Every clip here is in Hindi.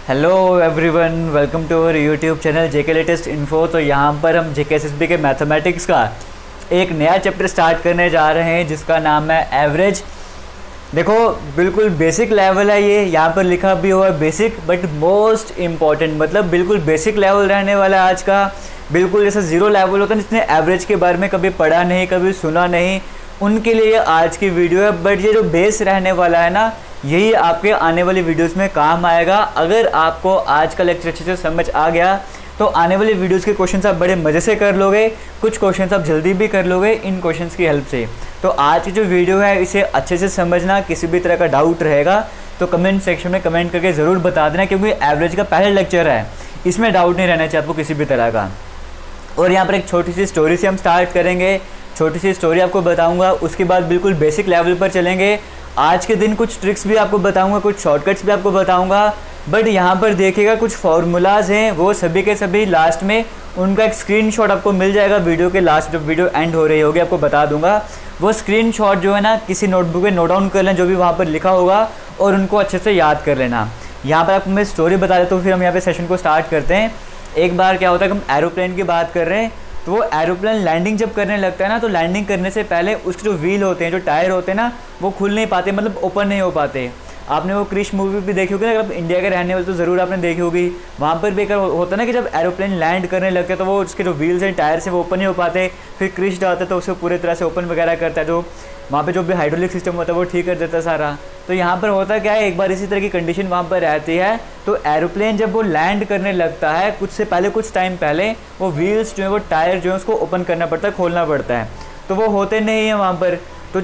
Hello everyone, welcome to our YouTube channel JK latest info. तो यहाँ पर हम जेके एसएसबी के मैथमेटिक्स का एक नया चैप्टर स्टार्ट करने जा रहे हैं जिसका नाम है एवरेज। देखो बिल्कुल बेसिक लेवल है ये, यहाँ पर लिखा भी हुआ है बेसिक बट मोस्ट इम्पॉर्टेंट, मतलब बिल्कुल बेसिक लेवल रहने वाला है आज का। बिल्कुल जैसा ज़ीरो लेवल होता है जिसने एवरेज के बारे में कभी पढ़ा नहीं, कभी सुना नहीं, उनके लिए आज की वीडियो है। बट ये जो बेस रहने वाला है ना, यही आपके आने वाली वीडियोस में काम आएगा। अगर आपको आज का लेक्चर अच्छे से समझ आ गया तो आने वाली वीडियोस के क्वेश्चंस आप बड़े मज़े से कर लोगे, कुछ क्वेश्चंस आप जल्दी भी कर लोगे इन क्वेश्चंस की हेल्प से। तो आज की जो वीडियो है इसे अच्छे से समझना, किसी भी तरह का डाउट रहेगा तो कमेंट सेक्शन में कमेंट करके ज़रूर बता देना, क्योंकि एवरेज का पहला लेक्चर है, इसमें डाउट नहीं रहना चाहिए आपको किसी भी तरह का। और यहाँ पर एक छोटी सी स्टोरी से हम स्टार्ट करेंगे, छोटी सी स्टोरी आपको बताऊँगा, उसके बाद बिल्कुल बेसिक लेवल पर चलेंगे। आज के दिन कुछ ट्रिक्स भी आपको बताऊंगा, कुछ शॉर्टकट्स भी आपको बताऊंगा। बट यहाँ पर देखिएगा कुछ फार्मूलाज हैं, वो सभी के सभी लास्ट में उनका एक स्क्रीनशॉट आपको मिल जाएगा वीडियो के लास्ट, जब वीडियो एंड हो रही होगी आपको बता दूंगा। वो स्क्रीनशॉट जो है ना किसी नोटबुक में नोट डाउन कर लेना जो भी वहाँ पर लिखा होगा और उनको अच्छे से याद कर लेना। यहाँ पर आपको मैं स्टोरी बता देता हूँ, फिर हम यहाँ पर सेशन को स्टार्ट करते हैं। एक बार क्या होता है कि हम एरोप्लेन की बात कर रहे हैं, तो वो एरोप्लेन लैंडिंग जब करने लगता है ना, तो लैंडिंग करने से पहले उसके जो व्हील होते हैं, जो टायर होते हैं ना, वो खुल नहीं पाते, मतलब ओपन नहीं हो पाते। आपने वो क्रिश मूवी भी देखी होगी ना, अगर इंडिया के रहने वाले तो ज़रूर आपने देखी होगी। वहाँ पर भी एक होता है ना कि जब एरोप्लेन लैंड करने लगते हैं तो वो उसके जो व्हील्स हैं, टायर्स हैं, वो ओपन नहीं हो पाते। फिर क्रिश डालते तो उसे पूरी तरह से ओपन वगैरह करता है, जो वहाँ पे जो भी हाइड्रोलिक सिस्टम होता है वो ठीक कर देता है सारा। तो यहाँ पर होता क्या है, एक बार इसी तरह की कंडीशन वहाँ पर रहती है, तो एरोप्लेन जब वो लैंड करने लगता है कुछ से पहले, कुछ टाइम पहले, वो व्हील्स जो है, वो टायर जो है उसको ओपन करना पड़ता है, खोलना पड़ता है। तो वो होते नहीं हैं वहाँ पर। तो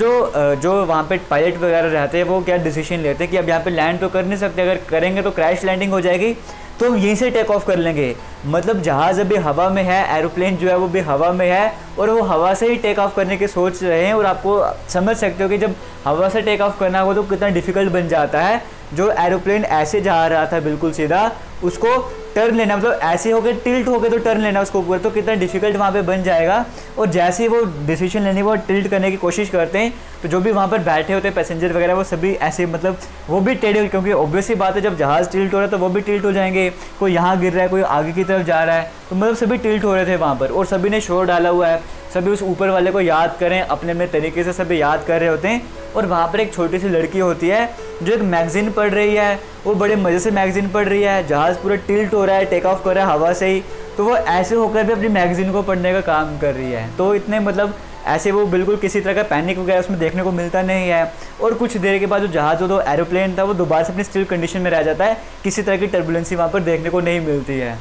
जो वहाँ पे पायलट वगैरह रहते हैं वो क्या डिसीजन लेते हैं कि अब यहाँ पे लैंड तो कर नहीं सकते, अगर करेंगे तो क्रैश लैंडिंग हो जाएगी, तो हम यहीं से टेक ऑफ कर लेंगे। मतलब जहाज़ अभी हवा में है, एरोप्लेन जो है वो भी हवा में है और वो हवा से ही टेक ऑफ करने की सोच रहे हैं। और आपको समझ सकते हो कि जब हवा से टेक ऑफ करना हो तो कितना डिफ़िकल्ट बन जाता है। जो एरोप्लेन ऐसे जा रहा था बिल्कुल सीधा, उसको टर्न लेना, मतलब ऐसे हो गए टिल्ट हो गए तो टर्न लेना उसको ऊपर, तो कितना डिफिकल्ट वहाँ पे बन जाएगा। और जैसे ही वो डिसीजन लेने वो टिल्ट करने की कोशिश करते हैं, तो जो भी वहाँ पर बैठे होते हैं पैसेंजर वगैरह, वो सभी ऐसे, मतलब वो भी टेढ़े, क्योंकि ऑब्वियस ही बात है जब जहाज़ टिल्ट हो रहा है तो वो भी टिल्ट हो जाएंगे। कोई यहाँ गिर रहा है, कोई आगे की तरफ जा रहा है, तो मतलब सभी टिल्ट हो रहे थे वहाँ पर। और सभी ने शोर डाला हुआ है, सभी उस ऊपर वाले को याद करें, अपने अपने तरीके से सभी याद कर रहे होते हैं। और वहाँ पर एक छोटी सी लड़की होती है जो एक मैगज़ीन पढ़ रही है, वो बड़े मज़े से मैगज़ीन पढ़ रही है। जहाज़ पूरा टिल्ट हो रहा है, टेक ऑफ कर रहा है हवा से ही, तो वो ऐसे होकर भी अपनी मैगज़ीन को पढ़ने का काम कर रही है। तो इतने मतलब ऐसे वो बिल्कुल किसी तरह का पैनिक वगैरह उसमें देखने को मिलता नहीं है। और कुछ देर के बाद जो जहाज़, जो एरोप्लेन था, वो दोबारा से अपनी स्टिल कंडीशन में रह जाता है, किसी तरह की टर्बुलेंसी वहाँ पर देखने को नहीं मिलती है।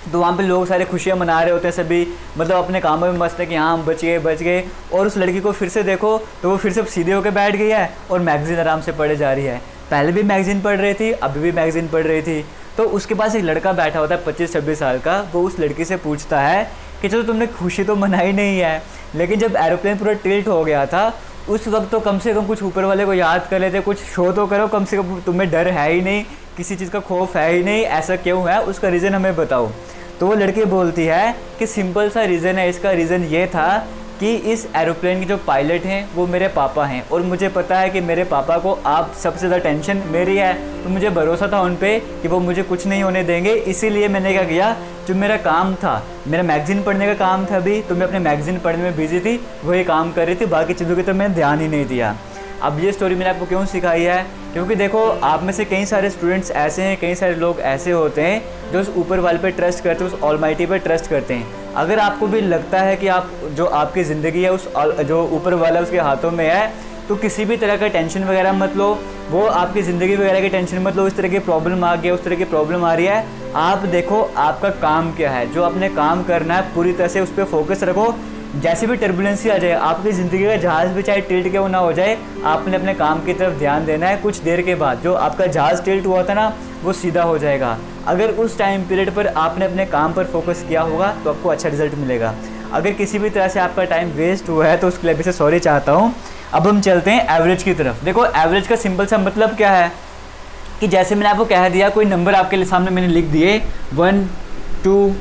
तो वहाँ पे लोग सारे खुशियाँ मना रहे होते हैं सभी, मतलब अपने कामों में मस्त है कि हाँ हम बच गए। और उस लड़की को फिर से देखो तो वो फिर से सीधे होकर बैठ गई है और मैगज़ीन आराम से पढ़े जा रही है। पहले भी मैगज़ीन पढ़ रही थी, अभी भी मैगज़ीन पढ़ रही थी। तो उसके पास एक लड़का बैठा होता है 25-26 साल का, वो उस लड़की से पूछता है कि चलो तुमने खुशी तो मनाई नहीं है, लेकिन जब एरोप्लेन पूरा टिल्ट हो गया था उस वक्त तो कम से कम कुछ ऊपर वाले को याद कर लेते, कुछ शो तो करो, कम से कम तुम्हें डर है ही नहीं, किसी चीज़ का खौफ है ही नहीं, ऐसा क्यों है, उसका रीज़न हमें बताओ। तो वो लड़की बोलती है कि सिंपल सा रीज़न है, इसका रीज़न ये था कि इस एरोप्लेन के जो पायलट हैं वो मेरे पापा हैं, और मुझे पता है कि मेरे पापा को आप सबसे ज़्यादा टेंशन मेरी है, तो मुझे भरोसा था उन पे कि वो मुझे कुछ नहीं होने देंगे। इसीलिए मैंने क्या किया, जो मेरा काम था, मेरा मैगज़ीन पढ़ने का काम था भी, तो मैं अपने मैगज़ीन पढ़ने में बिजी थी, वही काम कर रही थी, बाकी चीज़ों की तो मैंने ध्यान ही नहीं दिया। अब ये स्टोरी मैंने आपको क्यों सिखाई है, क्योंकि देखो आप में से कई सारे स्टूडेंट्स ऐसे हैं, कई सारे लोग ऐसे होते हैं जो उस ऊपर वाले पे ट्रस्ट करते हैं, उस ऑलमाइटी पे ट्रस्ट करते हैं। अगर आपको भी लगता है कि आप जो आपकी ज़िंदगी है उस जो ऊपर वाला उसके हाथों में है, तो किसी भी तरह का टेंशन वगैरह मत लो, वो आपकी ज़िंदगी वगैरह की टेंशन मत लो। इस तरह की प्रॉब्लम आ गया, उस तरह की प्रॉब्लम आ रही है, आप देखो आपका काम क्या है, जो आपने काम करना है पूरी तरह से उस पर फोकस रखो। जैसे भी टर्बुलेंसी आ जाए, आपकी ज़िंदगी का जहाज़ भी चाहे टिल्ट क्यों ना हो जाए, आपने अपने काम की तरफ ध्यान देना है। कुछ देर के बाद जो आपका जहाज़ टिल्ट हुआ था ना, वो सीधा हो जाएगा। अगर उस टाइम पीरियड पर आपने अपने काम पर फोकस किया होगा तो आपको अच्छा रिजल्ट मिलेगा। अगर किसी भी तरह से आपका टाइम वेस्ट हुआ है तो उसके लिए भी से सॉरी चाहता हूँ। अब हम चलते हैं एवरेज की तरफ। देखो एवरेज का सिंपल सा मतलब क्या है कि जैसे मैंने आपको कह दिया, कोई नंबर आपके सामने मैंने लिख दिए 1 2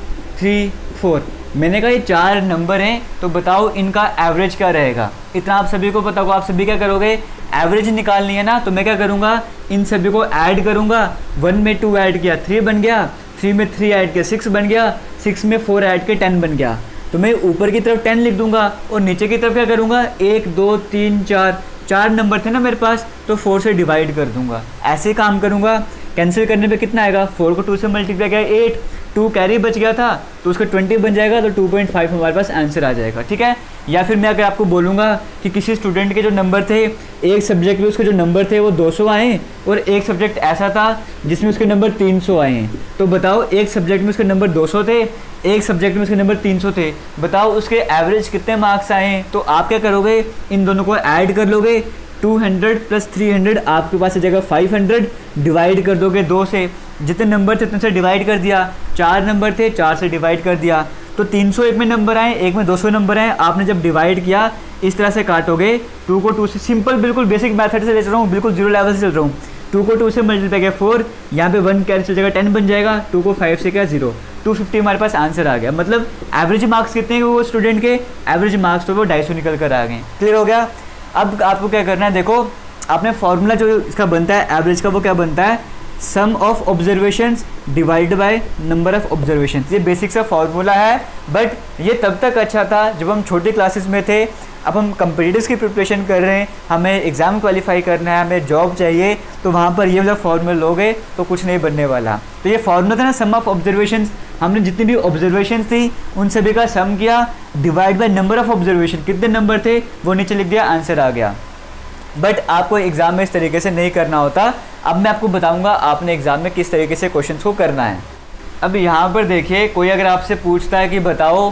3 4, मैंने कहा ये 4 नंबर हैं, तो बताओ इनका एवरेज क्या रहेगा। इतना आप सभी को पता होगा, आप सभी क्या करोगे, एवरेज निकालनी है ना, तो मैं क्या करूँगा, इन सभी को ऐड करूँगा। 1 में 2 ऐड किया 3 बन गया, 3 में 3 ऐड किया 6 बन गया, 6 में 4 ऐड किया 10 बन गया। तो मैं ऊपर की तरफ 10 लिख दूंगा और नीचे की तरफ क्या करूँगा, 1 2 3 4 नंबर थे ना मेरे पास, तो 4 से डिवाइड कर दूंगा। ऐसे काम करूँगा। कैंसिल करने पे कितना आएगा, 4 को 2 से मल्टीप्लाई किया 8, 2 कैरी बच गया था तो उसका 20 बन जाएगा, तो 2.5 हमारे पास आंसर आ जाएगा। ठीक है। या फिर मैं अगर आपको बोलूँगा कि किसी स्टूडेंट के जो नंबर थे, एक सब्जेक्ट में उसके जो नंबर थे वो 200 आए और एक सब्जेक्ट ऐसा था जिसमें उसके नंबर 300 आए हैं, तो बताओ एक सब्जेक्ट में उसके नंबर 200 थे, एक सब्जेक्ट में उसके नंबर 300 थे, बताओ उसके एवरेज कितने मार्क्स आए हैं। तो आप क्या करोगे, इन दोनों को ऐड कर लोगे, 200 प्लस 300 आपके पास आ जाएगा 500, डिवाइड कर दोगे 2 से, जितने नंबर थे उतने से डिवाइड कर दिया, 4 नंबर थे 4 से डिवाइड कर दिया, तो 300 एक में नंबर आए, एक में 200 नंबर आए। आपने जब डिवाइड किया इस तरह से काटोगे, 2 को 2 से, सिंपल बिल्कुल बेसिक मेथड से ले चल रहा हूँ, बिल्कुल जीरो लेवल से चल रहा हूँ। 2 को 2 से मल्टीप्लाई किया 4, यहाँ पे 1 कैंसिल हो जाएगा 10 बन जाएगा, 2 को 5 से क्या 0, 250 हमारे पास आंसर आ गया। मतलब एवरेज मार्क्स कितने हैं वो स्टूडेंट के, एवरेज मार्क्स तो वो 250 निकल कर आ गए। क्लियर हो गया। अब आपको क्या करना है, देखो आपने फॉर्मूला जो इसका बनता है एवरेज का, वो क्या बनता है, sum of observations divide by number of observations. ये बेसिक सा फॉर्मूला है, बट ये तब तक अच्छा था जब हम छोटी क्लासेस में थे। अब हम कंपटीटर्स की प्रिपरेशन कर रहे हैं, हमें एग्ज़ाम क्वालिफाई करना है, हमें जॉब चाहिए, तो वहाँ पर ये वाला फॉर्मूला लोगे तो कुछ नहीं बनने वाला। तो ये फॉर्मूला था ना, सम ऑफ ऑब्जर्वेशंस, हमने जितनी भी ऑब्जर्वेशंस थी उन सभी का सम किया, divide by number of observation, कितने नंबर थे वो नीचे लिख दिया, आंसर आ गया। बट आपको एग्ज़ाम में इस तरीके से नहीं करना होता। अब मैं आपको बताऊंगा आपने एग्ज़ाम में किस तरीके से क्वेश्चंस को करना है। अब यहाँ पर देखिए, कोई अगर आपसे पूछता है कि बताओ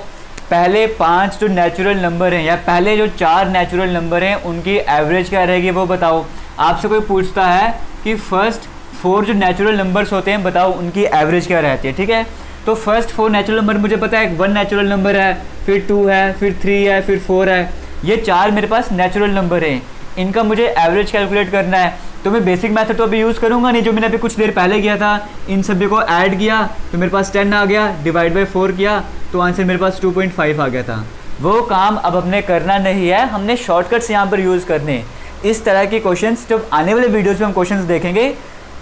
पहले 5 जो नेचुरल नंबर हैं या पहले जो 4 नेचुरल नंबर हैं उनकी एवरेज क्या रहेगी वो बताओ। आपसे कोई पूछता है कि फर्स्ट 4 जो नेचुरल नंबर्स होते हैं बताओ उनकी एवरेज क्या रहती है। ठीक है, तो फर्स्ट 4 नेचुरल नंबर मुझे पता है, 1 नेचुरल नंबर है, फिर 2 है, फिर 3 है, फिर 4 है, ये 4 मेरे पास नेचुरल नंबर हैं। इनका मुझे एवरेज कैलकुलेट करना है, तो मैं बेसिक मेथड तो अभी यूज़ करूँगा नहीं, जो मैंने अभी कुछ देर पहले किया था। इन सभी को ऐड किया तो मेरे पास 10 आ गया, डिवाइड बाय 4 किया तो आंसर मेरे पास 2.5 आ गया था। वो काम अब हमने करना नहीं है, हमने शॉर्टकट्स यहाँ पर यूज़ करने। इस तरह के क्वेश्चंस जब आने वाले वीडियोज़ में हम क्वेश्चंस देखेंगे,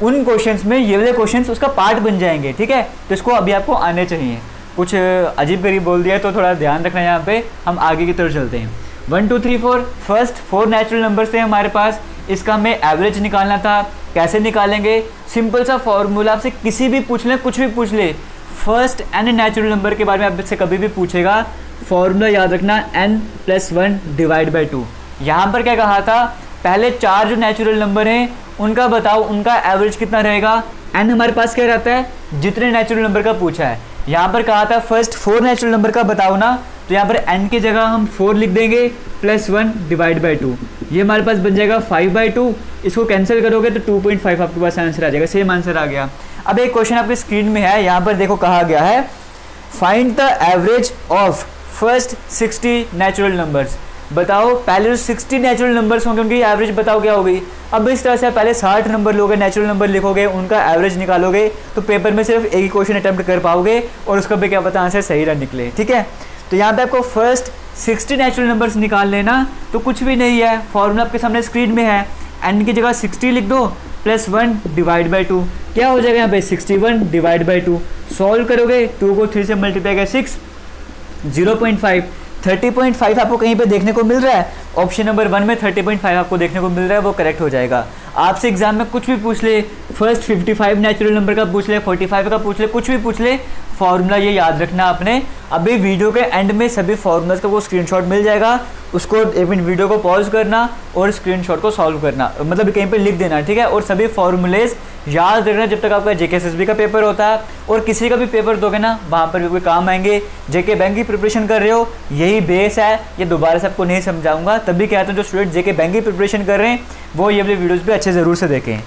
उन क्वेश्चंस में ये वाले क्वेश्चंस उसका पार्ट बन जाएंगे। ठीक है, तो इसको अभी आपको आने चाहिए। कुछ अजीब गरीब बोल दिया तो थोड़ा ध्यान रखना, यहाँ पे हम आगे की तरफ चलते हैं। 1 2 3 4 फर्स्ट 4 नेचुरल नंबर्स थे हमारे पास, इसका हमें एवरेज निकालना था। कैसे निकालेंगे, सिंपल सा फॉर्मूला, आपसे किसी भी पूछ ले, कुछ भी पूछ ले, फर्स्ट एन नेचुरल नंबर के बारे में आपसे कभी भी पूछेगा, फॉर्मूला याद रखना n+1 डिवाइड बाई 2। यहाँ पर क्या कहा था, पहले 4 जो नेचुरल नंबर हैं उनका बताओ उनका एवरेज कितना रहेगा। n हमारे पास क्या रहता है, जितने नेचुरल नंबर का पूछा है। यहाँ पर कहा था फर्स्ट 4 नेचुरल नंबर का बताओ ना, तो यहाँ पर n की जगह हम 4 लिख देंगे +1 डिवाइड बाई 2, ये हमारे पास बन जाएगा 5/2। इसको कैंसिल करोगे तो 2.5 आपके पास आंसर आ जाएगा, सेम आंसर आ गया। अब एक क्वेश्चन आपकी स्क्रीन में है, यहाँ पर देखो कहा गया है find the average of first 60 natural numbers. बताओ पहले जो 60 नेचुरल नंबर्स होंगे उनकी एवरेज बताओ क्या होगी। अब इस तरह से पहले 60 नंबर लोगे, नेचुरल नंबर लिखोगे, उनका एवरेज निकालोगे, तो पेपर में सिर्फ एक ही क्वेश्चन अटैम्प्ट कर पाओगे और उसका भी क्या पता आंसर सही ना निकले। ठीक है, तो यहाँ पे आपको फर्स्ट 60 नेचुरल नंबर्स निकाल लेना, तो कुछ भी नहीं है, फॉर्मूला आपके सामने स्क्रीन में है, n की जगह 60 लिख दो +1 डिवाइड बाई 2, क्या हो जाएगा यहाँ पे 61 डिवाइड बाई 2। सॉल्व करोगे 2 को 3 से मल्टीप्लाई कर 6, 0.5, 30.5 आपको कहीं पे देखने को मिल रहा है, ऑप्शन नंबर 1 में 30.5 आपको देखने को मिल रहा है, वो करेक्ट हो जाएगा। आपसे एग्जाम में कुछ भी पूछ ले, फर्स्ट 55 नेचुरल नंबर का पूछ ले, 45 का पूछ ले, कुछ भी पूछ ले, फॉर्मूला ये याद रखना आपने। अभी वीडियो के एंड में सभी फॉर्मूलाज का वो स्क्रीनशॉट मिल जाएगा, उसको एक मिनट वीडियो को पॉज करना और स्क्रीनशॉट को सॉल्व करना, मतलब कहीं पे लिख देना। ठीक है, और सभी फॉर्मूलेज याद रखना जब तक आपका JKSSB का पेपर होता है, और किसी का भी पेपर दोगे ना वहाँ पर भी कोई काम आएंगे। JK बैंक की प्रिपरेशन कर रहे हो, यही बेस है, ये दोबारा से आपको नहीं समझाऊंगा। तभी कहता हूँ जो स्टूडेंट JK बैंक की प्रिपरेशन कर रहे हैं वो ये वाले वीडियोज़ भी अच्छे ज़रूर से देखें।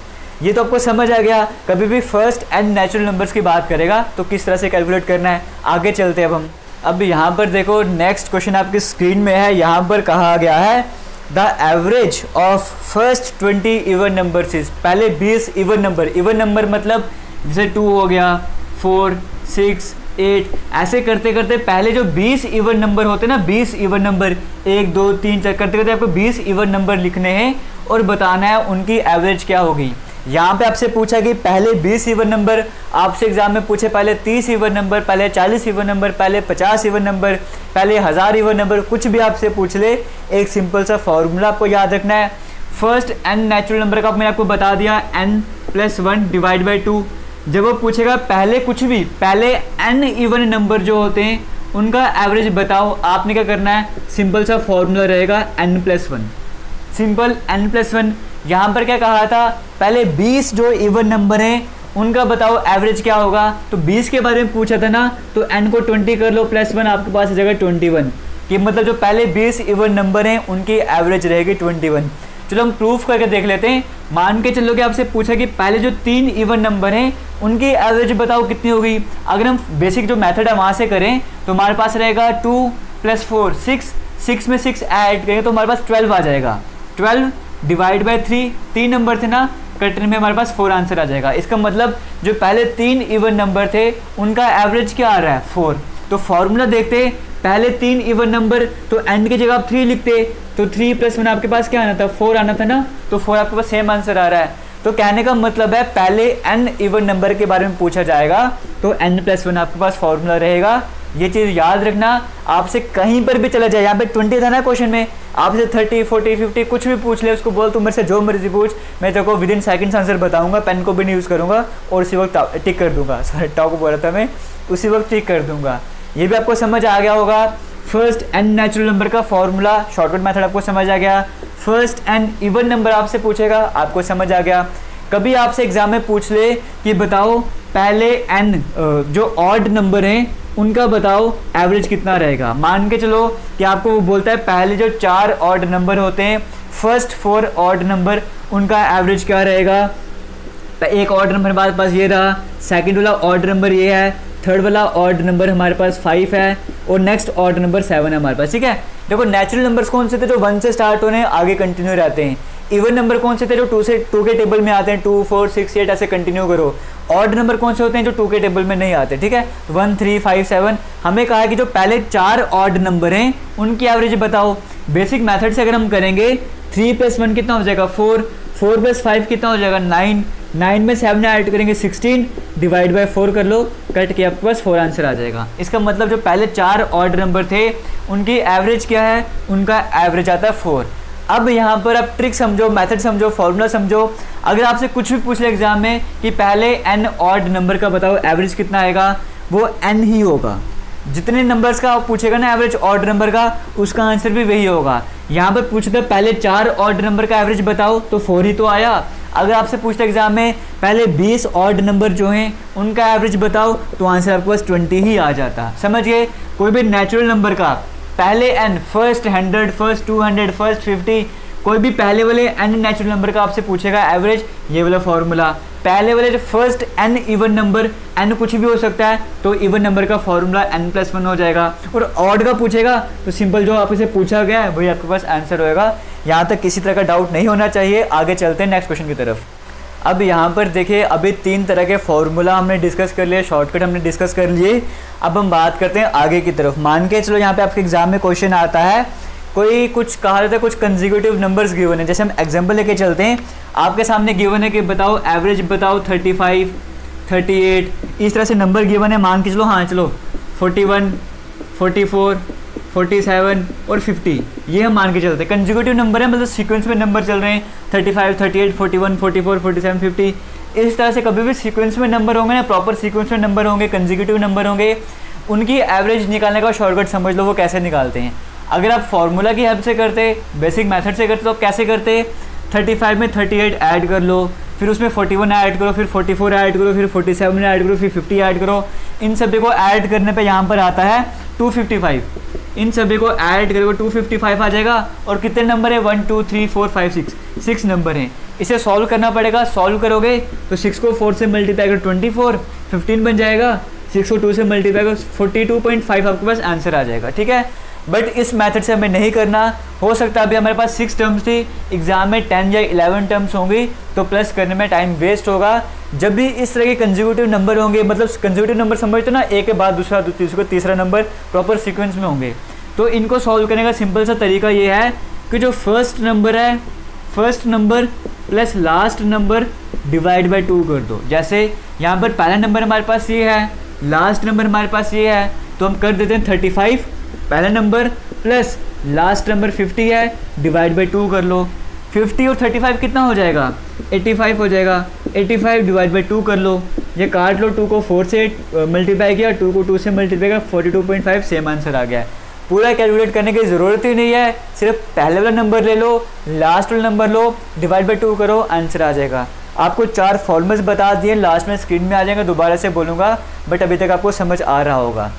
ये तो आपको समझ आ गया, कभी भी फर्स्ट एंड नेचुरल नंबर्स की बात करेगा तो किस तरह से कैलकुलेट करना है। आगे चलते हैं अब हम। अब यहाँ पर देखो नेक्स्ट क्वेश्चन आपकी स्क्रीन में है, यहाँ पर कहा गया है the average of first 20 even numbers is. पहले 20 इवन नंबर मतलब जैसे 2 हो गया, 4, 6, 8, ऐसे करते करते पहले जो 20 इवन नंबर होते हैं ना, 20 इवन नंबर 1 2 3 4 करते करते आपको 20 इवन नंबर लिखने हैं और बताना है उनकी एवरेज क्या होगी। यहाँ पे आपसे पूछा कि पहले 20 इवन नंबर, आपसे एग्जाम में पूछे पहले 30 इवन नंबर, पहले 40 इवन नंबर, पहले 50 इवन नंबर, पहले 1000 इवन नंबर, कुछ भी आपसे पूछ ले, एक सिंपल सा फॉर्मूला आपको याद रखना है। फर्स्ट n नेचुरल नंबर का मैंने आपको बता दिया, n+1 डिवाइड बाई 2। जब वो पूछेगा पहले कुछ भी, पहले n इवन नंबर जो होते हैं उनका एवरेज बताओ, आपने क्या करना है, सिंपल सा फॉर्मूला रहेगा n+1, सिंपल n+1। यहाँ पर क्या कहा था, पहले 20 जो इवन नंबर हैं उनका बताओ एवरेज क्या होगा, तो 20 के बारे में पूछा था ना, तो n को 20 कर लो, +1 आपके पास जगह 21, कि मतलब जो पहले 20 इवन नंबर हैं उनकी एवरेज रहेगी 21। चलो हम प्रूफ करके देख लेते हैं। मान के चलो कि आपसे पूछा कि पहले जो 3 इवन नंबर हैं उनकी एवरेज बताओ कितनी होगी। अगर हम बेसिक जो मेथड है वहाँ से करें तो हमारे पास रहेगा 2 + 4 6, 6 में 6 ऐड करेंगे तो हमारे पास 12 आ जाएगा। 12 डिवाइड बाई 3, 3 नंबर थे ना, कटने में हमारे पास 4 आंसर आ जाएगा। इसका मतलब जो पहले 3 इवन नंबर थे उनका एवरेज क्या आ रहा है, 4। तो फॉर्मूला देखते, पहले 3 इवन नंबर, तो n की जगह आप 3 लिखते, तो 3 + 1 आपके पास क्या आना था, 4 आना था ना, तो 4 आपके पास सेम आंसर आ रहा है। तो कहने का मतलब है पहले n इवन नंबर के बारे में पूछा जाएगा तो n+1 आपके पास फॉर्मूला रहेगा। ये चीज़ याद रखना, आपसे कहीं पर भी चला जाए, यहाँ पे 20 था ना क्वेश्चन में, आपसे 30 40 50 कुछ भी पूछ ले, उसको बोल तू मेरे से जो मर्जी पूछ, मैं तेरे को विदिन सेकंड्स आंसर बताऊंगा, पेन को भी नहीं यूज़ करूंगा और उसी वक्त टिक कर दूंगा, सॉरी टॉक बोल रहा था मैं, उसी वक्त टिक कर दूंगा। ये भी आपको समझ आ गया होगा। फर्स्ट n नेचुरल नंबर का फॉर्मूला, शॉर्टकट मेथड आपको समझ आ गया। फर्स्ट n इवन नंबर आपसे पूछेगा, आपको समझ आ गया। कभी आपसे एग्जाम में पूछ ले कि बताओ पहले n जो ऑड नंबर हैं उनका बताओ एवरेज कितना रहेगा। मान के चलो कि आपको वो बोलता है पहले जो 4 ऑड नंबर होते हैं, फर्स्ट 4 ऑड नंबर, उनका एवरेज क्या रहेगा। एक ऑड नंबर हमारे पास ये रहा, सेकंड वाला ऑड नंबर ये है, थर्ड वाला ऑड नंबर हमारे पास 5 है और नेक्स्ट ऑड नंबर 7 है हमारे पास, ठीक है। देखो नेचुरल नंबर्स कौन से थे, जो 1 से स्टार्ट होने आगे कंटिन्यू रहते हैं। इवन नंबर कौन से थे, जो 2 के टेबल में आते हैं, 2 4 6 8 ऐसे कंटिन्यू करो। ऑड नंबर कौन से होते हैं, जो 2 के टेबल में नहीं आते, ठीक है, 1 3 5 7। हमें कहा है कि जो पहले 4 ऑड नंबर हैं उनकी एवरेज बताओ। बेसिक मेथड से अगर हम करेंगे 3 + 1 कितना हो जाएगा 4, 4 + 5 कितना हो जाएगा 9, 9 में 7 ऐड करेंगे 16, डिवाइड बाय 4 कर लो, कट के आपके पास 4 आंसर आ जाएगा। इसका मतलब जो पहले 4 ऑड नंबर थे उनकी एवरेज क्या है, उनका एवरेज आता है 4। अब यहाँ पर आप ट्रिक समझो, मेथड समझो, फॉर्मूला समझो। अगर आपसे कुछ भी पूछ ले एग्जाम में कि पहले n ऑड नंबर का बताओ एवरेज कितना आएगा, वो n ही होगा। जितने नंबर्स का आप पूछेगा ना एवरेज ऑड नंबर का, उसका आंसर भी वही होगा। यहाँ पर पूछते पहले 4 ऑड नंबर का एवरेज बताओ तो 4 ही तो आया। अगर आपसे पूछते एग्जाम में पहले 20 ऑड नंबर जो हैं उनका एवरेज बताओ तो आंसर आपके पास 20 ही आ जाता। समझ गए। कोई भी नेचुरल नंबर का पहले n, फर्स्ट 100, फर्स्ट 200, फर्स्ट 50, कोई भी पहले वाले n नेचुरल नंबर का आपसे पूछेगा एवरेज, ये वाला फॉर्मूला। पहले वाले जो first n even number, n कुछ भी हो सकता है, तो इवन नंबर का फॉर्मूला n+1 हो जाएगा। और ऑड का पूछेगा तो सिंपल जो आपसे पूछा गया है वही आपके पास आंसर होएगा। यहाँ तक किसी तरह का डाउट नहीं होना चाहिए। आगे चलते हैं नेक्स्ट क्वेश्चन की तरफ। अब यहाँ पर देखिए, अभी 3 तरह के फॉर्मूला हमने डिस्कस कर लिए, शॉर्टकट हमने डिस्कस कर लिए। अब हम बात करते हैं आगे की तरफ। मान के चलो यहाँ पे आपके एग्जाम में क्वेश्चन आता है, कोई कुछ कहा जाता है, कुछ कंसेक्यूटिव नंबर्स गिवन है। जैसे हम एग्जांपल लेके चलते हैं, आपके सामने गिवन है कि बताओ एवरेज बताओ 35, 38, इस तरह से नंबर गिवन है। मान के चलो, हाँ चलो 41, 44, 47 और 50, ये हम मान के चलते हैं कंसेक्यूटिव नंबर है, मतलब सीक्वेंस में नंबर चल रहे हैं 35, 38, 41, 44, 47, 50। इस तरह से कभी भी सीक्वेंस में नंबर होंगे ना, प्रॉपर सीक्वेंस में नंबर होंगे, कंसेक्यूटिव नंबर होंगे, उनकी एवरेज निकालने का शॉर्टकट समझ लो वो कैसे निकालते हैं। अगर आप फॉर्मूला की हेल्प से करते, बेसिक मेथड से करते, तो आप कैसे करते, 35 में 38 ऐड कर लो, फिर उसमें 41 ऐड करो, फिर 44 ऐड करो, फिर 47 ऐड करो, फिर 50 ऐड करो। इन सभी को ऐड करने पे यहाँ पर आता है 255। इन सभी को ऐड करोगे 255 आ जाएगा। और कितने नंबर है, 1 2 3 4 5 6 नंबर हैं। इसे सॉल्व करना पड़ेगा। सॉल्व करोगे तो 6 को 4 से मल्टीप्लाई करो 24, 15 बन जाएगा। 6 को 2 से मल्टीप्लाई करो 42.5 आपके पास आंसर आ जाएगा। ठीक है, बट इस मेथड से हमें नहीं करना। हो सकता है अभी हमारे पास 6 टर्म्स थी, एग्जाम में 10 या 11 टर्म्स होंगी तो प्लस करने में टाइम वेस्ट होगा। जब भी इस तरह के कंसेक्यूटिव नंबर होंगे, मतलब कंसेक्यूटिव नंबर समझते ना, एक के बाद दूसरा तीसरा नंबर प्रॉपर सीक्वेंस में होंगे, तो इनको सॉल्व करने का सिंपल सा तरीका ये है कि जो फर्स्ट नंबर है, first number plus last number divide by 2 कर दो। जैसे यहाँ पर पहला नंबर हमारे पास ये है, लास्ट नंबर हमारे पास ये है, तो हम कर देते हैं 35 पहला नंबर प्लस लास्ट नंबर 50 है, डिवाइड बाय 2 कर लो। 50 और 35 कितना हो जाएगा, 85 हो जाएगा। 85 डिवाइड बाय 2 कर लो, ये काट लो, 2 को 4 से मल्टीप्लाई किया, 2 को 2 से मल्टीप्लाई किया, 42.5 सेम आंसर आ गया है। पूरा कैलकुलेट करने की ज़रूरत ही नहीं है, सिर्फ पहले वाला नंबर ले लो, लास्ट वाला नंबर लो, डिवाइड बाय 2 करो, आंसर आ जाएगा। आपको 4 फॉर्मूल्स बता दिए, लास्ट में स्क्रीन में आ जाएंगे, दोबारा से बोलूँगा, बट अभी तक आपको समझ आ रहा होगा।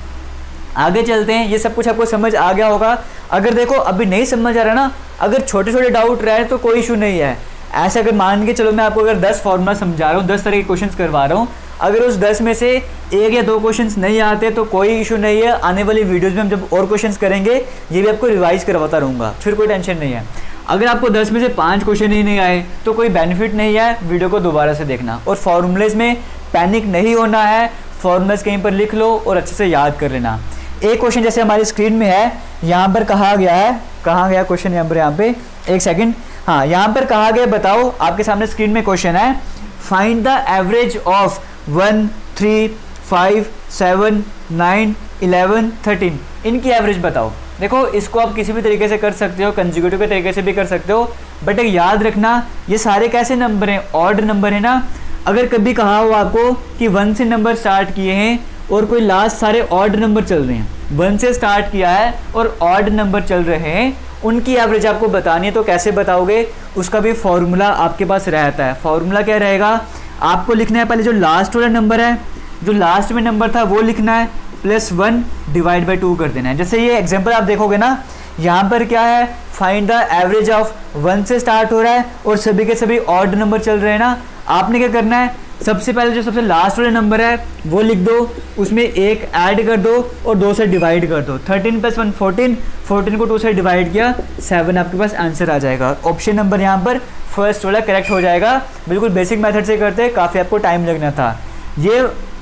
आगे चलते हैं, ये सब कुछ आपको समझ आ गया होगा। अगर देखो अभी नहीं समझ आ रहा ना, अगर छोटे छोटे डाउट रहे तो कोई इशू नहीं है। ऐसे अगर मान के चलो मैं आपको अगर 10 फॉर्मूला समझा रहा हूँ, 10 तरह के क्वेश्चंस करवा रहा हूँ, अगर उस 10 में से 1 या 2 क्वेश्चंस नहीं आते तो कोई इशू नहीं है। आने वाली वीडियोज़ में हम जब और क्वेश्चंस करेंगे ये भी आपको रिवाइज करवाता रहूँगा, फिर कोई टेंशन नहीं है। अगर आपको 10 में से 5 क्वेश्चन ही नहीं आए तो कोई बेनिफिट नहीं है, वीडियो को दोबारा से देखना। और फॉर्मूलेज में पैनिक नहीं होना है, फॉर्मूलेज कहीं पर लिख लो और अच्छे से याद कर लेना। एक क्वेश्चन जैसे हमारी स्क्रीन में है, यहाँ पर कहा गया है, कहाँ गया क्वेश्चन, यहाँ पे एक सेकंड, हाँ यहाँ पर कहा गया, बताओ, आपके सामने स्क्रीन में क्वेश्चन है, फाइंड द एवरेज ऑफ 1, 3, 5, 7, 9, 11, 13, इनकी एवरेज बताओ। देखो इसको आप किसी भी तरीके से कर सकते हो, कंसेक्यूटिव के तरीके से भी कर सकते हो, बट एक याद रखना ये सारे कैसे नंबर हैं, ऑड नंबर है ना। अगर कभी कहा हो आपको कि 1 से नंबर स्टार्ट किए हैं और कोई लास्ट सारे ऑड नंबर चल रहे हैं, 1 से स्टार्ट किया है और ऑड नंबर चल रहे हैं, उनकी एवरेज आपको बतानी है, तो कैसे बताओगे, उसका भी फॉर्मूला आपके पास रहता है। फॉर्मूला क्या रहेगा, आपको लिखना है पहले जो लास्ट वाला नंबर है, जो लास्ट में नंबर था वो लिखना है, +1 डिवाइड बाय 2 कर देना है। जैसे ये एग्जांपल आप देखोगे ना, यहाँ पर क्या है, फाइंड द एवरेज ऑफ 1 से स्टार्ट हो रहा है और सभी के सभी ऑड नंबर चल रहे हैं ना। आपने क्या करना है, सबसे पहले जो सबसे लास्ट वाला नंबर है वो लिख दो, उसमें 1 ऐड कर दो और 2 से डिवाइड कर दो। 13 + 1 14, 14 को 2 से डिवाइड किया, 7 आपके पास आंसर आ जाएगा। ऑप्शन नंबर यहाँ पर फर्स्ट वाला करेक्ट हो जाएगा। बिल्कुल बेसिक मेथड से करते, काफ़ी आपको टाइम लगना था। ये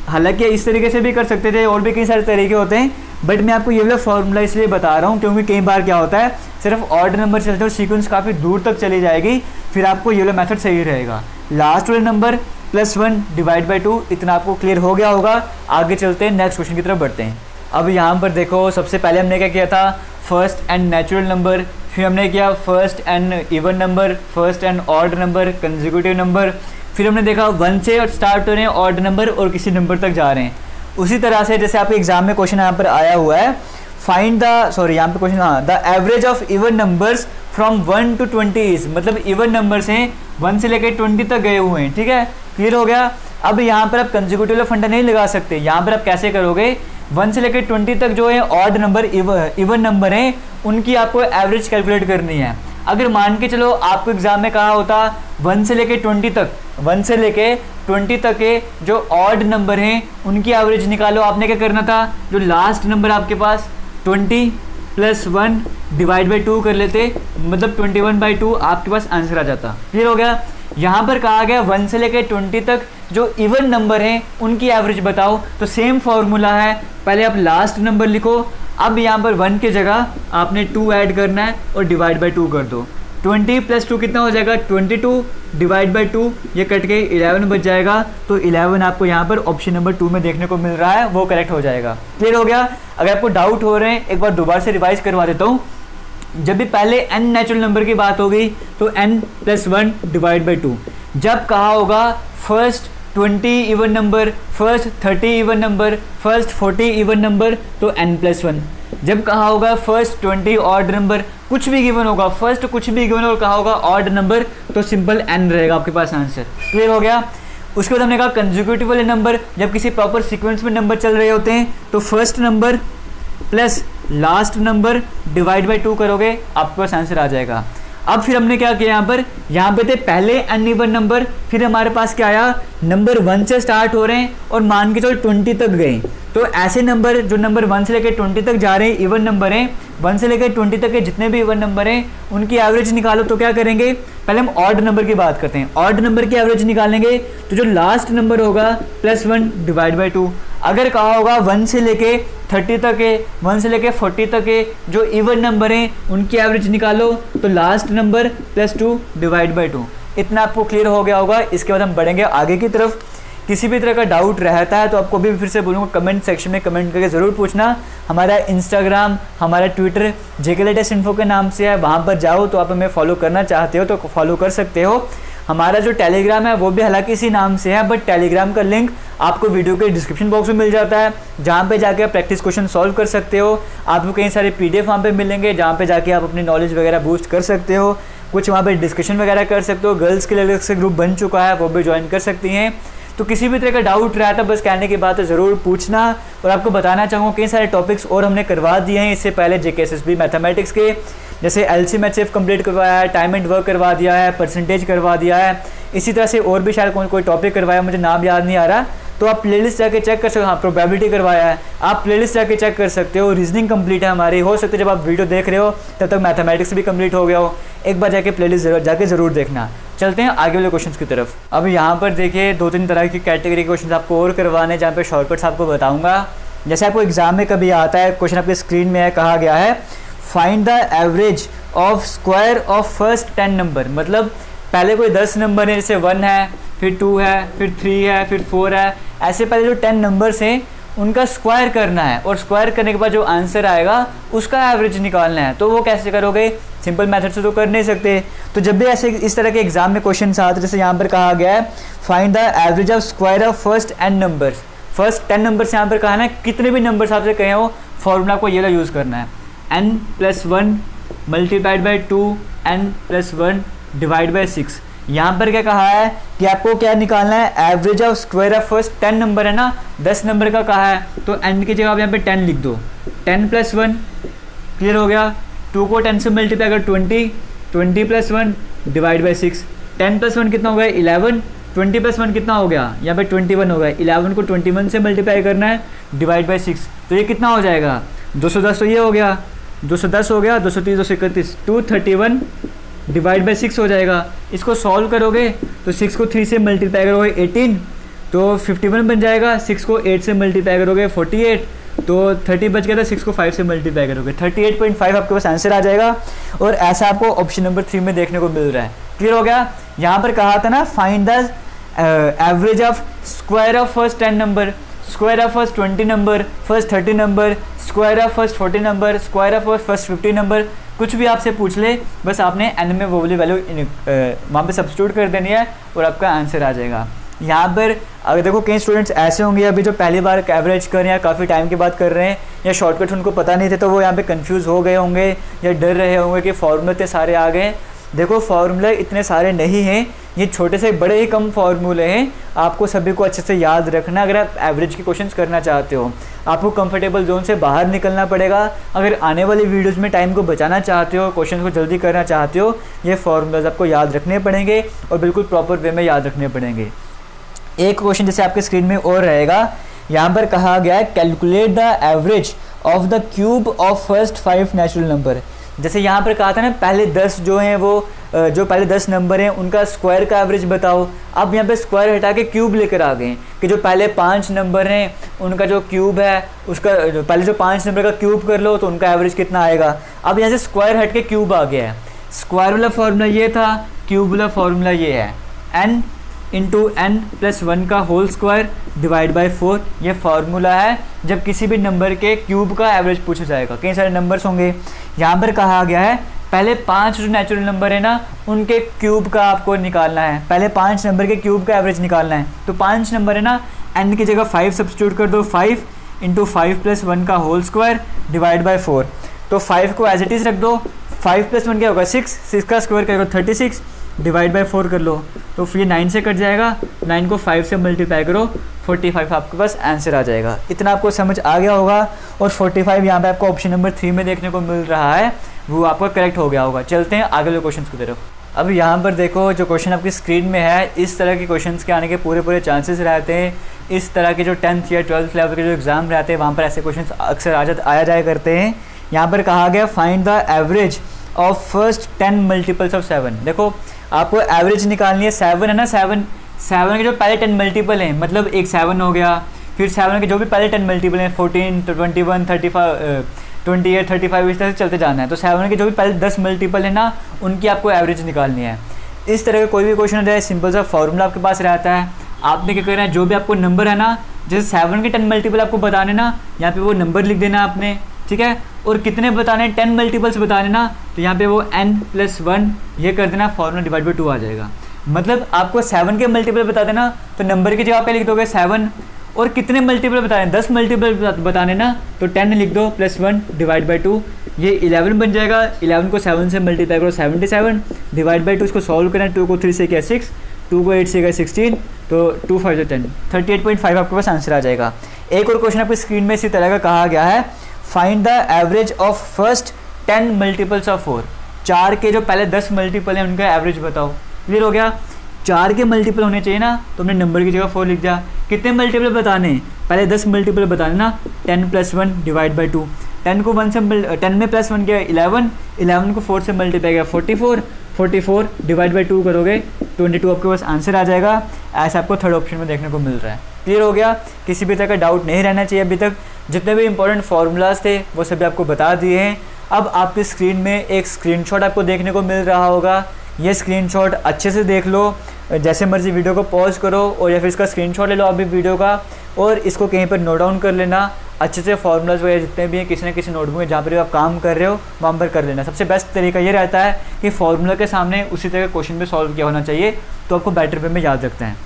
हालांकि इस तरीके से भी कर सकते थे, और भी कई सारे तरीके होते हैं, बट मैं आपको ये वाला फॉर्मूला इसलिए बता रहा हूँ क्योंकि कई बार क्या होता है, सिर्फ ऑड नंबर चलते हैं और सीक्वेंस काफ़ी दूर तक चली जाएगी, फिर आपको ये वाला मेथड सही रहेगा। लास्ट वाले नंबर +1 डिवाइड बाय 2, इतना आपको क्लियर हो गया होगा। आगे चलते हैं, नेक्स्ट क्वेश्चन की तरफ बढ़ते हैं। अब यहाँ पर देखो, सबसे पहले हमने क्या किया था, फर्स्ट एंड नेचुरल नंबर, फिर हमने किया first and even number, first and odd number, consecutive number, फिर हमने देखा 1 से स्टार्ट हो रहे हैं ऑड नंबर और किसी नंबर तक जा रहे हैं। उसी तरह से जैसे आपके एग्जाम में क्वेश्चन यहाँ पर आया हुआ है, फाइंड द, सॉरी यहाँ पे क्वेश्चन, हाँ, the average of even numbers from 1 to 20, मतलब इवन नंबर्स हैं 1 से लेकर 20 तक गए हुए हैं, ठीक है, क्लियर हो गया। अब यहाँ पर आप कंसेक्यूटिव फंडा नहीं लगा सकते, यहाँ पर आप कैसे करोगे, 1 से लेकर 20 तक जो है ऑड नंबर इवन नंबर हैं, उनकी आपको एवरेज कैलकुलेट करनी है। अगर मान के चलो आपको एग्जाम में कहा होता 1 से लेकर 20 तक, 1 से लेके 20 तक के जो ऑड नंबर हैं उनकी एवरेज निकालो, आपने क्या करना था, जो लास्ट नंबर आपके पास 20 + 1 डिवाइड बाई 2 कर लेते, मतलब 21/2 आपके पास आंसर आ जाता। क्लियर हो गया। यहाँ पर कहा गया 1 से लेकर 20 तक जो इवन नंबर हैं उनकी एवरेज बताओ, तो सेम फॉर्मूला है, पहले आप लास्ट नंबर लिखो, अब यहाँ पर 1 की जगह आपने 2 ऐड करना है और डिवाइड बाई 2 कर दो। 20 + 2 कितना हो जाएगा, 22 डिवाइड बाई 2, ये कट के 11 बच जाएगा, तो 11 आपको यहाँ पर ऑप्शन नंबर 2 में देखने को मिल रहा है, वो करेक्ट हो जाएगा। क्लियर हो गया। अगर आपको डाउट हो रहे हैं, एक बार दोबारा से रिवाइज करवा देता हूँ। जब भी पहले n नेचुरल नंबर की बात होगी तो n + 1 डिवाइड बाई 2, जब कहा होगा first 20 even number, first 30 even number, first 40 even number, तो n + 1। जब कहा होगा फर्स्ट 20 ऑड नंबर, कुछ भी गिवन होगा, फर्स्ट कुछ भी गिवन और कहा होगा ऑड नंबर, तो सिंपल n रहेगा आपके पास आंसर। क्लियर हो गया। उसके बाद हमने कहा कंसेक्यूटिव वाले नंबर, जब किसी प्रॉपर सीक्वेंस में नंबर चल रहे होते हैं तो first number plus last number divide by 2 करोगे, आपके पास आंसर आ जाएगा। अब फिर हमने क्या किया, यहाँ पे थे पहले अनइवन नंबर, फिर हमारे पास क्या आया, नंबर 1 से स्टार्ट हो रहे हैं और मान के चलो 20 तक गए, तो ऐसे नंबर जो नंबर 1 से लेकर 20 तक जा रहे हैं इवन नंबर हैं, 1 से लेकर 20 तक के जितने भी इवन नंबर हैं उनकी एवरेज निकालो। तो क्या करेंगे, पहले हम ऑड नंबर की बात करते हैं। ऑड नंबर की एवरेज निकालेंगे तो जो लास्ट नंबर होगा +1 डिवाइड बाई 2। अगर कहा होगा 1 से लेके 30 तक है, 1 से लेके 40 तक है जो इवन नंबर हैं उनकी एवरेज निकालो, तो लास्ट नंबर +2 डिवाइड बाई 2। इतना आपको क्लियर हो गया होगा। इसके बाद हम बढ़ेंगे आगे की तरफ। किसी भी तरह का डाउट रहता है तो आपको भी फिर से बोलूँगा कमेंट सेक्शन में कमेंट करके ज़रूर पूछना। हमारा इंस्टाग्राम, हमारा ट्विटर जेके लेटेस्ट इन्फो के नाम से है, वहाँ पर जाओ तो आप हमें फॉलो करना चाहते हो तो फॉलो कर सकते हो। हमारा जो टेलीग्राम है वो भी हालांकि इसी नाम से है, बट टेलीग्राम का लिंक आपको वीडियो के डिस्क्रिप्शन बॉक्स में मिल जाता है, जहाँ पे जाके आप प्रैक्टिस क्वेश्चन सॉल्व कर सकते हो। आपको कई सारे PDF वहाँ पे मिलेंगे जहाँ पे जाके आप अपनी नॉलेज वगैरह बूस्ट कर सकते हो। कुछ वहाँ पे डिस्कशन वगैरह कर सकते हो। गर्ल्स के लिए अलग से ग्रुप बन चुका है, वो भी ज्वाइन कर सकती हैं। तो किसी भी तरह का डाउट रहा था बस कहने की बात है ज़रूर पूछना। और आपको बताना चाहूँगा कई सारे टॉपिक्स और हमने करवा दिए हैं इससे पहले JKSSB मैथमेटिक्स के, जैसे LCM HCF कंप्लीट करवाया है, टाइम एंड वर्क करवा दिया है, परसेंटेज करवा दिया है। इसी तरह से और भी शायद कोई टॉपिक करवाया, मुझे नाम याद नहीं आ रहा, तो आप प्लेलिस्ट जाके चेक कर सकते हो। हाँ, प्रोबेबिलिटी करवाया है, आप प्लेलिस्ट जाके चेक कर सकते हो। रीजनिंग कंप्लीट है हमारी, हो सकता है जब आप वीडियो देख रहे हो तब तक मैथमेटिक्स भी कंप्लीट हो गया हो। एक बार जाके प्लेलिस्ट जाके ज़रूर देखना। चलते हैं आगे वाले क्वेश्चंस की तरफ। अब यहाँ पर देखिए 2-3 तरह की कैटेगरी के क्वेश्चन आपको और करवाने, जहाँ पे शॉर्टकट्स आपको बताऊँगा। जैसे आपको एग्जाम में कभी आता है, क्वेश्चन आपके स्क्रीन में है, कहा गया है find the average of square of first 10 number. मतलब पहले कोई 10 नंबर है, जैसे 1 है, फिर 2 है, फिर 3 है, फिर 4 है, ऐसे पहले जो 10 नंबर्स हैं उनका स्क्वायर करना है, और स्क्वायर करने के बाद जो आंसर आएगा उसका एवरेज निकालना है। तो वो कैसे करोगे, सिंपल मेथड से तो कर नहीं सकते। तो जब भी ऐसे इस तरह के एग्जाम में क्वेश्चन आते, जैसे यहाँ पर कहा गया है find the average of square of first n numbers. First 10 numbers यहाँ पर कहा है ना, कितने भी नंबर्स आपसे कहे हो फॉर्मूला को ये वाला यूज़ करना है, n+1 multiplied by 2 n+1 divide by 6। यहाँ पर क्या कहा है कि आपको क्या निकालना है, average of square of first 10 number है ना, 10 नंबर का कहा है, तो n की जगह आप यहाँ पे 10 लिख दो। 10+1 क्लियर हो गया। 2 को 10 से मल्टीप्लाई कर 20, 20+1 डिवाइड बाई 6। 10+1 कितना हो गया 11, 20+1 कितना हो गया यहाँ पे 21 हो गया। 11 को 21 से मल्टीप्लाई करना है डिवाइड बाई 6, तो ये कितना हो जाएगा 210। तो ये हो गया 210 हो गया, 230 231 231 डिवाइड बाई 6 हो जाएगा। इसको सॉल्व करोगे तो 6 को 3 से मल्टीप्लाई करोगे 18 तो 51 बन जाएगा। 6 को 8 से मल्टीप्लाई करोगे 48, तो 30 बच गया था। 6 को 5 से मल्टीप्लाई करोगे 38.5 आपके पास आंसर आ जाएगा। और ऐसा आपको ऑप्शन नंबर 3 में देखने को मिल रहा है। क्लियर हो गया। यहाँ पर कहा था ना find the average of square of first 10 number, square of first 20 number, first 30 number, square of first 40 number, square of first 50 number. कुछ भी आपसे पूछ ले बस आपने n में वो वाली वैल्यू वहाँ पे सब्स्टिट्यूट कर देनी है और आपका आंसर आ जाएगा। यहाँ पर अगर देखो कई स्टूडेंट्स ऐसे होंगे अभी जो पहली बार एवरेज कर रहे हैं, काफ़ी टाइम के बाद कर रहे हैं, या शॉर्टकट उनको पता नहीं थे तो वो यहाँ पे कंफ्यूज हो गए होंगे या डर रहे होंगे कि फार्मूले इतने सारे आ गए। देखो फार्मूले इतने सारे नहीं हैं, ये छोटे से बड़े ही कम फार्मूले हैं। आपको सभी को अच्छे से याद रखना अगर आप एवरेज के क्वेश्चंस करना चाहते हो। आपको कंफर्टेबल जोन से बाहर निकलना पड़ेगा। अगर आने वाली वीडियोस में टाइम को बचाना चाहते हो, क्वेश्चन को जल्दी करना चाहते हो, ये फार्मूलाज आपको याद रखने पड़ेंगे और बिल्कुल प्रॉपर वे में याद रखने पड़ेंगे। एक क्वेश्चन जैसे आपके स्क्रीन में और रहेगा, यहाँ पर कहा गया है calculate the average of the cube of first 5 natural number. जैसे यहाँ पर कहा था ना पहले 10 जो हैं वो जो पहले 10 नंबर हैं उनका स्क्वायर का एवरेज बताओ। अब यहाँ पे स्क्वायर हटा के क्यूब लेकर आ गए कि जो पहले 5 नंबर हैं उनका जो क्यूब है उसका पहले जो 5 नंबर का क्यूब कर लो तो उनका एवरेज कितना आएगा। अब यहाँ से स्क्वायर हट के क्यूब आ गया है। स्क्वायर वाला फार्मूला ये था, क्यूब वाला फार्मूला ये है, n इंटू n+1 का होल स्क्वायर डिवाइड बाई 4। ये फार्मूला है जब किसी भी नंबर के क्यूब का एवरेज पूछा जाएगा। कई सारे नंबर्स होंगे, यहाँ पर कहा गया है पहले 5 जो नेचुरल नंबर है ना उनके क्यूब का आपको निकालना है। पहले 5 नंबर के क्यूब का एवरेज निकालना है। तो 5 नंबर है ना, n की जगह 5 सब्स्टिट्यूट कर दो, 5 इंटू 5+1 का होल स्क्वायर डिवाइड बाई 4। तो 5 को एज इट इज़ रख दो, 5+1 क्या होगा 6 का स्क्वायर क्या होगा 36 डिवाइड बाई 4 कर लो, तो फिर 9 से कट जाएगा। 9 को 5 से मल्टीप्लाई करो, 45 आपके पास आंसर आ जाएगा। इतना आपको समझ आ गया होगा। और 45 यहाँ पे आपको ऑप्शन नंबर 3 में देखने को मिल रहा है, वो आपका करेक्ट हो गया होगा। चलते हैं आगे वाले क्वेश्चन की तरफ। अब यहाँ पर देखो जो क्वेश्चन आपकी स्क्रीन में है, इस तरह के क्वेश्चंस के आने के पूरे चांसेस रहते हैं। इस तरह के जो 10th या 12th लेवल के जो एग्ज़ाम रहते हैं वहाँ पर ऐसे क्वेश्चंस अक्सर आया जाया करते हैं। यहाँ पर कहा गया find the average of first 10 multiples of 7। देखो आपको एवरेज निकालनी है। 7 है ना, 7 के जो पहले 10 मल्टीपल हैं, मतलब एक 7 हो गया, फिर 7 के जो भी पहले 10 मल्टीपल हैं 14, 21, 35, 28, 35 इस तरह से चलते जाना है। तो 7 के जो भी पहले 10 मल्टीपल है ना, उनकी आपको एवरेज निकालनी है। इस तरह का कोई भी क्वेश्चन हो जाए, सिंपल सा फॉर्मूला आपके पास रहता है। आपने क्या करना है, जो भी आपको नंबर है ना, जैसे 7 के 10 मल्टीपल आपको बताने ना, यहाँ पे वो नंबर लिख देना आपने, ठीक है। और कितने बताने, 10 मल्टीपल्स बताने ना, तो यहाँ पे वो n+1 ये कर देना, फॉर्मूला डिवाइड बाई 2 आ जाएगा। मतलब आपको 7 के मल्टीपल बता देना, तो नंबर की जगह पे लिख दोगे 7, और कितने मल्टीपल बताने, 10 मल्टीपल बताने ना, तो 10 लिख दो +1 डिवाइड बाई 2, ये 11 बन जाएगा। 11 को 7 से मल्टीप्लाई करो 77 डिवाइड बाई 2, इसको सॉल्व करें। 2 को 3 से किया 6, 2 को 8 से किया 16, तो 2 5 10, 38.5 आपके पास आंसर आ जाएगा। एक और क्वेश्चन आपकी स्क्रीन में इसी तरह का कहा गया है, find the average of first 10 multiples of 4। 4 के जो पहले 10 मल्टीपल हैं उनका एवरेज बताओ। क्लियर हो गया। 4 के मल्टीपल होने चाहिए ना, तो हमने नंबर की जगह 4 लिख दिया। कितने मल्टीपल बताने, पहले 10 मल्टीपल बताने ना, 10+1 डिवाइड बाई 2। 10 को 1 से 10 में +1 किया 11, 11 को 4 से मल्टीप्लाई किया 44, 44 डिवाइड बाई 2 करोगे 22 आपके पास आंसर आ जाएगा। ऐसा आपको थर्ड ऑप्शन में देखने को मिल रहा है। क्लियर हो गया। किसी भी तरह का डाउट नहीं रहना चाहिए। अभी तक जितने भी इंपॉर्टेंट फार्मूलाज थे वो सभी आपको बता दिए हैं। अब आपकी स्क्रीन में एक स्क्रीनशॉट आपको देखने को मिल रहा होगा। ये स्क्रीनशॉट अच्छे से देख लो, जैसे मर्जी वीडियो को पॉज करो और या फिर इसका स्क्रीनशॉट ले लो अभी वीडियो का, और इसको कहीं पर नोट डाउन कर लेना। अच्छे से फार्मूलाज वगैरह जितने भी हैं किसी न किसी नोटबुक में जहाँ पर आप काम कर रहे हो वहाँ पर कर लेना। सबसे बेस्ट तरीका ये रहता है कि फार्मूला के सामने उसी तरह क्वेश्चन भी सॉल्व किया होना चाहिए, तो आपको बेटर वे में याद रखते हैं।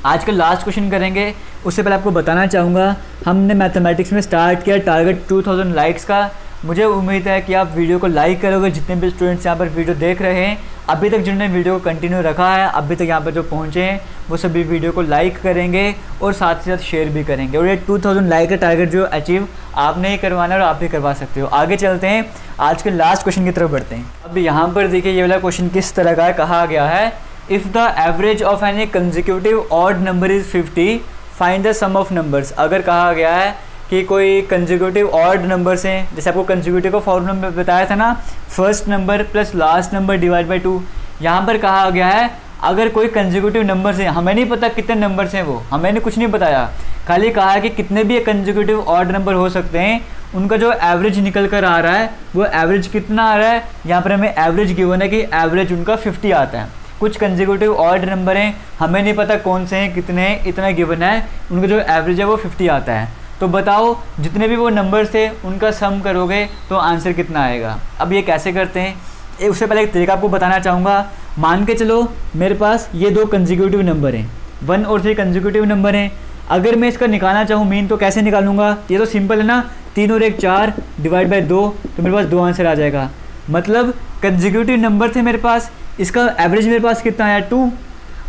आज का लास्ट क्वेश्चन करेंगे, उससे पहले आपको बताना चाहूँगा हमने मैथमेटिक्स में स्टार्ट किया टारगेट 2000 लाइक्स का। मुझे उम्मीद है कि आप वीडियो को लाइक करोगे। जितने भी स्टूडेंट्स यहाँ पर वीडियो देख रहे हैं, अभी तक जिन्होंने वीडियो को कंटिन्यू रखा है, अभी तक यहाँ पर जो पहुँचे हैं, वो सभी वीडियो को लाइक करेंगे और साथ ही साथ शेयर भी करेंगे। और ये 2000 लाइक का टारगेट जो अचीव आपने ही करवाना है और आप भी करवा सकते हो। आगे चलते हैं, आज के लास्ट क्वेश्चन की तरफ बढ़ते हैं। अब यहाँ पर देखिए ये वाला क्वेश्चन किस तरह का कहा गया है, if the average of any consecutive odd number is 50 find the sum of numbers. अगर कहा गया है कि कोई कंसेक्यूटिव ऑड नंबर्स हैं, जैसे आपको कंसेक्यूटिव का फॉर्मूला में बताया था ना, first number plus last number divide by 2। यहाँ पर कहा गया है अगर कोई कंसेक्यूटिव नंबर्स हैं, हमें नहीं पता कितने नंबर्स हैं, वो हमें कुछ नहीं बताया, खाली कहा है कि कितने भी कंसेक्यूटिव ऑड नंबर हो सकते हैं, उनका जो एवरेज निकल कर आ रहा है वो एवरेज कितना आ रहा है। यहाँ पर हमें एवरेज गिवन है कि एवरेज उनका 50 आता है। कुछ कंसेक्यूटिव ऑड नंबर हैं, हमें नहीं पता कौन से हैं, कितने हैं, इतना गिवन है, उनका जो एवरेज है वो 50 आता है। तो बताओ जितने भी वो नंबर्स थे उनका सम करोगे तो आंसर कितना आएगा। अब ये कैसे करते हैं, उससे पहले एक तरीका आपको बताना चाहूँगा। मान के चलो मेरे पास ये 2 कंसेक्यूटिव नंबर हैं, 1 और 3 कंसेक्यूटिव नंबर हैं। अगर मैं इसका निकालना चाहूँ मीन, तो कैसे निकालूंगा, ये तो सिंपल है ना, 3 और 1 4 डिवाइड बाई 2, तो मेरे पास 2 आंसर आ जाएगा। मतलब कंसेक्यूटिव नंबर थे मेरे पास, इसका एवरेज मेरे पास कितना आया 2,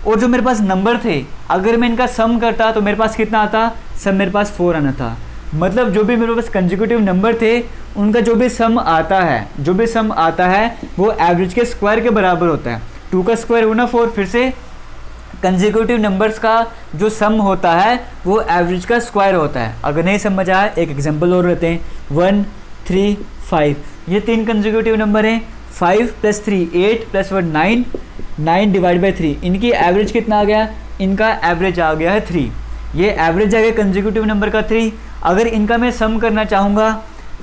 और जो मेरे पास नंबर थे अगर मैं इनका सम करता तो मेरे पास कितना आता, सम मेरे पास 4 आना था। मतलब जो भी मेरे पास कंसेक्यूटिव नंबर थे उनका जो भी सम आता है वो एवरेज के स्क्वायर के बराबर होता है। 2 का स्क्वायर होना 4, फिर से कंसेक्यूटिव नंबर्स का जो सम होता है वो एवरेज का स्क्वायर होता है। अगर नहीं समझ आया एक एग्जांपल और लेते हैं, 1 3 5, ये 3 कंसेक्यूटिव नंबर हैं, 5 + 3 8 + 1 9, 9 डिवाइड बाई 3, इनकी एवरेज कितना आ गया, इनका एवरेज आ गया है 3। ये एवरेज आ गया कंसेक्यूटिव नंबर का 3। अगर इनका मैं सम करना चाहूँगा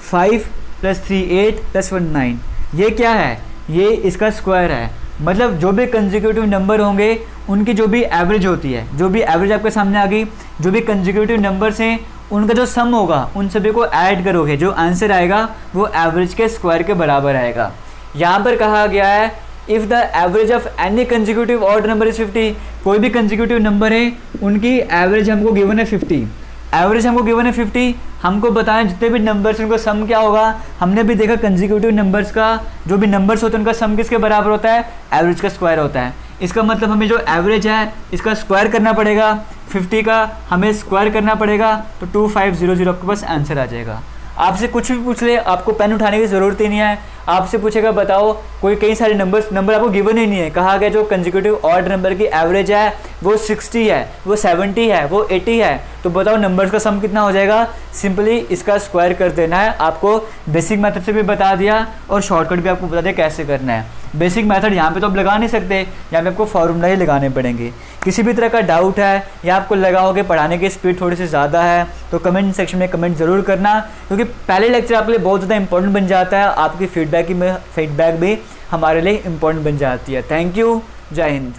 5 + 3 8 + 1 9, ये क्या है, ये इसका स्क्वायर है। मतलब जो भी कंसेक्यूटिव नंबर होंगे उनकी जो भी एवरेज होती है, जो भी एवरेज आपके सामने आ गई, जो भी कंसेक्यूटिव नंबर्स हैं उनका जो सम होगा उन सभी को ऐड करोगे, जो आंसर आएगा वो एवरेज के स्क्वायर के बराबर आएगा। यहाँ पर कहा गया है if the average of any consecutive odd number is 50, कोई भी कंसेक्यूटिव नंबर है उनकी एवरेज हमको गिवन है 50, एवरेज हमको गिवन है 50, हमको बताएं जितने भी नंबर्स उनका सम क्या होगा। हमने भी देखा कंसेक्यूटिव नंबर्स का जो भी नंबर्स होते हैं उनका सम किसके बराबर होता है, एवरेज का स्क्वायर होता है। इसका मतलब हमें जो एवरेज है इसका स्क्वायर करना पड़ेगा, 50 का हमें स्क्वायर करना पड़ेगा, तो 2500 आपके पास आंसर आ जाएगा। आपसे कुछ भी पूछ ले, आपको पेन उठाने की ज़रूरत ही नहीं है, आपसे पूछेगा बताओ कोई कई सारे नंबर आपको गिवन ही नहीं है, कहा गया जो कंसेक्यूटिव ऑड नंबर की एवरेज है वो 60 है, वो 70 है, वो 80 है, तो बताओ नंबर्स का सम कितना हो जाएगा। सिंपली इसका स्क्वायर कर देना है। आपको बेसिक मेथड से भी बता दिया और शॉर्टकट भी आपको बता दिया कैसे करना है। बेसिक मेथड यहाँ पे तो आप लगा नहीं सकते, यहाँ पे आपको फॉर्मूला ही लगाने पड़ेंगे। किसी भी तरह का डाउट है या आपको लगा हो कि पढ़ाने की स्पीड थोड़ी सी ज़्यादा है तो कमेंट सेक्शन में कमेंट ज़रूर करना, क्योंकि पहले लेक्चर आपके लिए बहुत ज़्यादा इंपॉर्टेंट बन जाता है। आपकी फीडबैक भी हमारे लिए इंपॉर्टेंट बन जाती है। थैंक यू, जय हिंद।